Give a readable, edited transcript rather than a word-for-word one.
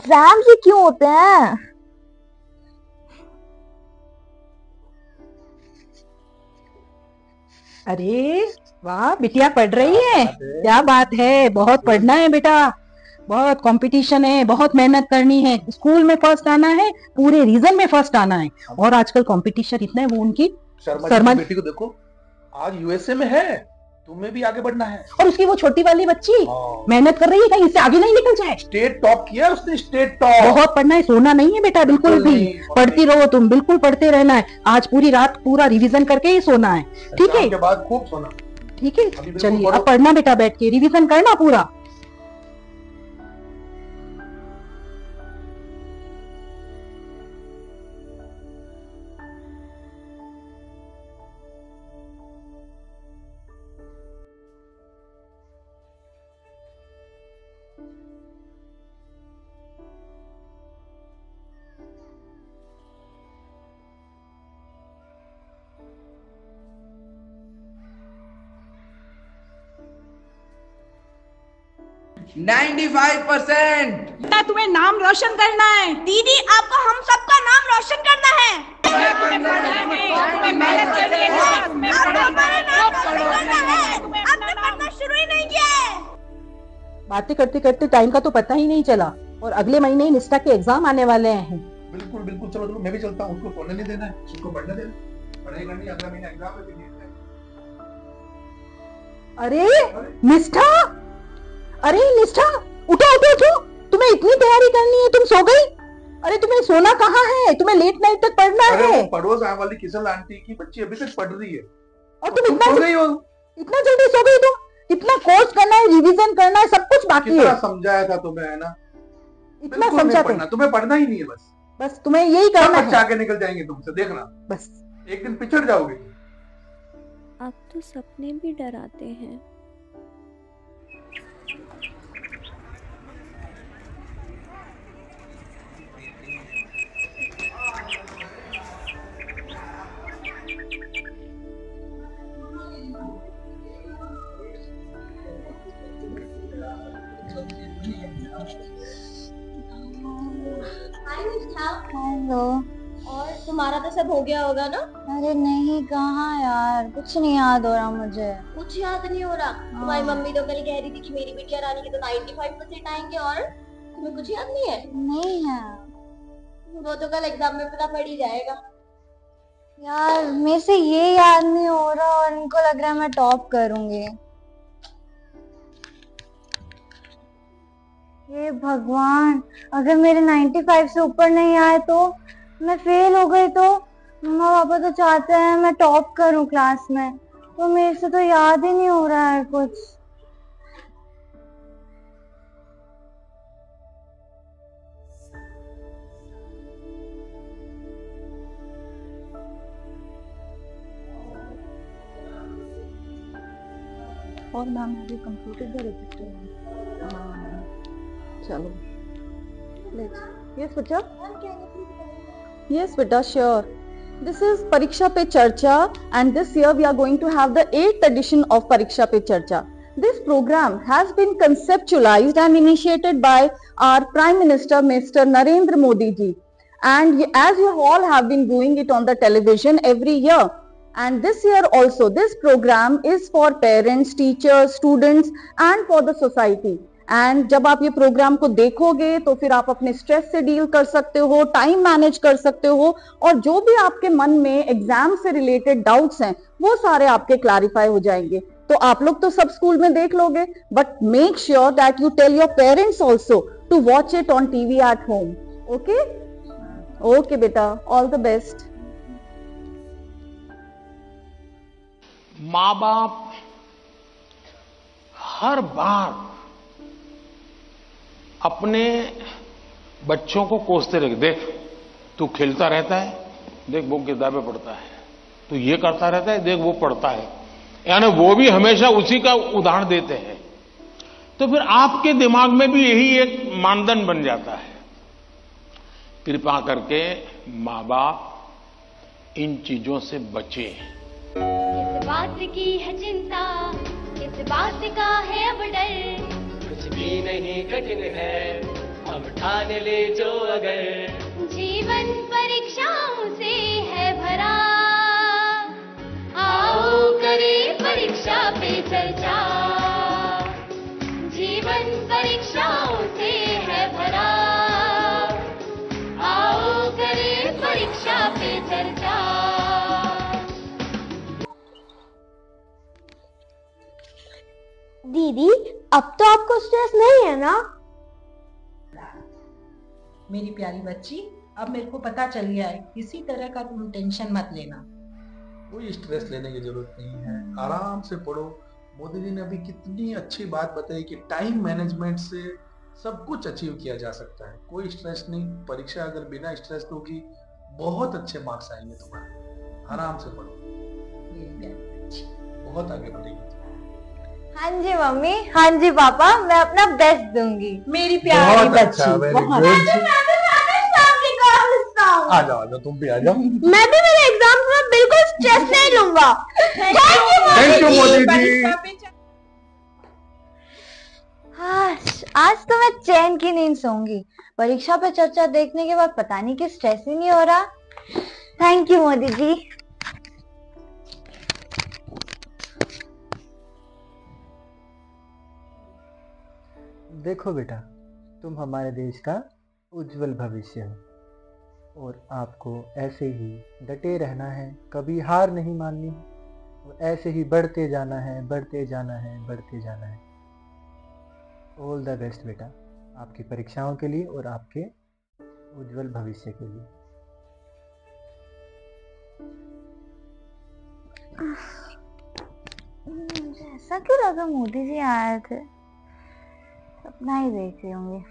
Exam ही क्यों होते हैं? अरे वाह, बिटिया पढ़ रही है। क्या बात है, बहुत पढ़ना है बेटा। बहुत कंपटीशन है, बहुत मेहनत करनी है। स्कूल में फर्स्ट आना है, पूरे रीजन में फर्स्ट आना है। और आजकल कंपटीशन इतना है। वो उनकी शर्मा की बेटी को देखो, आज यूएसए में है। तुम्हें भी आगे बढ़ना है। और उसकी वो छोटी वाली बच्ची मेहनत कर रही है, कहीं इससे आगे नहीं निकल जाए। स्टेट टॉप किया उसने, स्टेट टॉप। बहुत पढ़ना है, सोना नहीं है बेटा बिल्कुल भी। पढ़ती रहो तुम, बिल्कुल पढ़ते रहना है। आज पूरी रात पूरा रिवीजन करके ही सोना है, ठीक है? के बाद खूब सोना, ठीक है? चलिए अब पढ़ना बेटा, बैठ के रिवीजन करना पूरा। बेटा तुम्हें नाम रोशन करना है। दीदी आपको हम सबका नाम रोशन करना है। आपने पढ़ना शुरू ही नहीं किया है। बातें करते करते टाइम का तो पता ही नहीं चला। और अगले महीने ही निष्ठा के एग्जाम आने वाले हैं। बिल्कुल बिल्कुल, चलो चलो मैं भी चलता हूँ। उसको पढ़ने नहीं देना है, उसको पढ़ने देना, पढ़ाई करनी। अगला महीना एग्जाम है। अरे निष्ठा, अरे निष्ठा, उठो उठो उठो। तुम्हें इतनी तैयारी करनी है, तुम सो गई? अरे तुम्हें सोना कहाँ है? तुम्हें लेट नाइट तक पढ़ना है। पड़ोस वाली किशन आंटी की बच्ची अभी तक पढ़ रही है और तुम इतना जल्दी सो गई? तुम इतना कोर्स करना है, रिवीजन करना है, सब कुछ बाकी है। समझाया था तुम्हें, है ना? इतना समझा तुम्हें पढ़ना ही नहीं है। बस तुम्हें यही करना है। आगे निकल जाएंगे तुमसे, देखना। बस एक दिन पिछड़ जाओगे। अब तो सपने भी डराते हैं। हेलो। और तुम्हारा तो सब हो गया होगा ना? अरे नहीं, कहाँ यार, कुछ नहीं याद हो रहा मुझे। कुछ याद नहीं हो रहा? तुम्हारी मम्मी तो कल कह रही थी कि मेरी बिटिया रानी के तो 95% आएंगे। और तुम्हें कुछ याद नहीं है? नहीं है। वो तो कल एग्जाम में पता पड़ ही जाएगा। यार मेरे से ये याद नहीं हो रहा और इनको लग रहा है मैं टॉप करूंगी। हे भगवान, अगर मेरे 95 से ऊपर नहीं आए तो, मैं फेल हो गई तो। मम्मा पापा तो चाहते हैं मैं टॉप करूं क्लास में, तो मेरे से तो याद ही नहीं हो रहा है कुछ। और मैम अभी कंप्यूटर का रजिस्टर है। हाँ चलो, यस बेटा, yes beta, sure. This is Pariksha Pe Charcha, and this year we are going to have the 8th edition of Pariksha Pe Charcha. This program has been conceptualized and initiated by our Prime Minister Mr. Narendra Modi ji, and as you all have been doing it on the television every year, and this year also this program is for parents, teachers, students and for the society. And जब आप ये programme को देखोगे तो फिर आप अपने stress से डील कर सकते हो, टाइम मैनेज कर सकते हो, और जो भी आपके मन में एग्जाम से रिलेटेड डाउट्स हैं वो सारे आपके क्लैरिफाई हो जाएंगे। तो आप लोग तो सब स्कूल में देख लोगे, but make sure that you tell your parents also to watch it on TV at home. Okay okay बेटा, ऑल द बेस्ट। माँ बाप हर बार अपने बच्चों को कोसते रहे, देख तू खेलता रहता है, देख वो किताबें पढ़ता है, तू ये करता रहता है, देख वो पढ़ता है, यानी वो भी हमेशा उसी का उदाहरण देते हैं। तो फिर आपके दिमाग में भी यही एक मानदंड बन जाता है। कृपा करके माँ बाप इन चीजों से बचे। किस बात की है चिंता, किस बात का है अब डर, कुछ भी नहीं कठिन है अब ठान ले जो अगर जीवन परीक्षाओं से है भरा, आओ करें परीक्षा पे चर्चा। जीवन परीक्षाओं से है भरा, आओ करें परीक्षा पे चर्चा। दीदी अब तो आपको स्ट्रेस नहीं है ना? मेरी प्यारी बच्ची, अब मेरे को पता चल गया है, किसी तरह का तुम टेंशन मत लेना। कोई स्ट्रेस लेने की जरूरत नहीं है, आराम से पढ़ो। मोदी जी ने अभी कितनी अच्छी बात बताई कि टाइम मैनेजमेंट से सब कुछ अचीव किया जा सकता है। कोई स्ट्रेस नहीं, परीक्षा अगर बिना स्ट्रेस दोगी बहुत अच्छे मार्क्स आएंगे तुम्हारे। आराम से पढ़ो, बहुत आगे बढ़ेगी। हाँ जी मम्मी, हाँ जी पापा, मैं अपना बेस्ट दूंगी। मेरी प्यारी बच्ची, आ जाओ तुम भी आ जाओ। मैं भी मेरे एग्जाम में बिल्कुल स्ट्रेस नहीं लूंगा। Thank you Modi ji. हाँ, आज तो मैं चैन की नींद सोऊंगी। परीक्षा पे चर्चा देखने के बाद पता नहीं कि स्ट्रेस ही नहीं हो रहा। Thank you Modi ji. देखो बेटा, तुम हमारे देश का उज्जवल भविष्य हो और आपको ऐसे ही डटे रहना है, कभी हार नहीं माननी और ऐसे ही बढ़ते जाना है, बढ़ते जाना है, बढ़ते जाना है। ऑल द बेस्ट बेटा, आपकी परीक्षाओं के लिए और आपके उज्जवल भविष्य के लिए। मुझे ऐसा क्यों लगा मोदी जी आए थे? सपना ही देख रही होंगी।